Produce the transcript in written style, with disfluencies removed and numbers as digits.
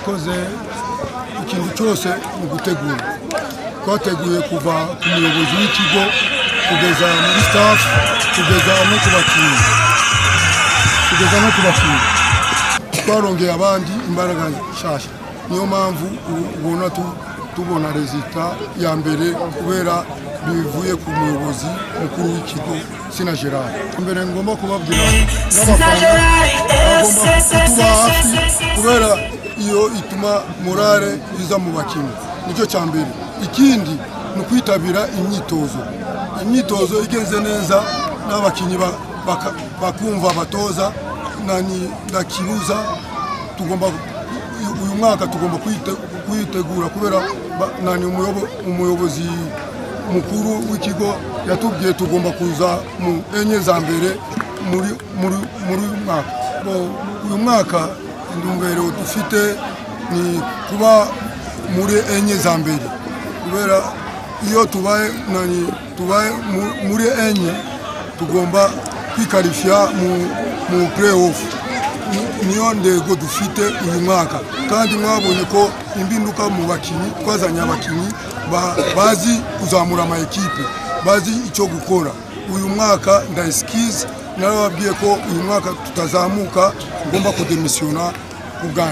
murakoze. Ikintu cyose mu gutegura twateguye kuva ku muyobozi w'ikigo kugeza muri staff kugeza no ku bakinnyi twarongeye abandi imbaraga nshasha. Niyo mpamvu ubona tubona resultat ya mbere kubera bivuye ku muyobozi mukuru w'ikigo Sina Gerard. Mbere ngomba kubabwira n'abafana bagomba kutuba hafi kubera iyo ituma morale iza mu bakinnyi. Nicyo cya mbere. Ikindi ni kwitabira imyitozo igenze neza n'abakinnyi bakumva batoza ndakibuza. Tugomba uyu mwaka tugomba kwitegura kubera umuyobozi mukuru w'ikigo yatubwiye tugomba kuza mu enye za mbere muri mwaka. Uyu mwaka intumbero dufite ni kuba muri enye za mbere kubera iyo tubaye muri enye tugomba kwikarifya mu playoff. Niyo ndego dufite uyu mwaka kandi mwabonye ko imbinduka mu bakinnyi twazanye abakinnyi bazi kuzamura ama ekipe bazi icyo gukora. Uyu mwaka ndayisikize narababwiye ko uyu mwaka tutazamuka ngomba kudemisiona ubwanjye.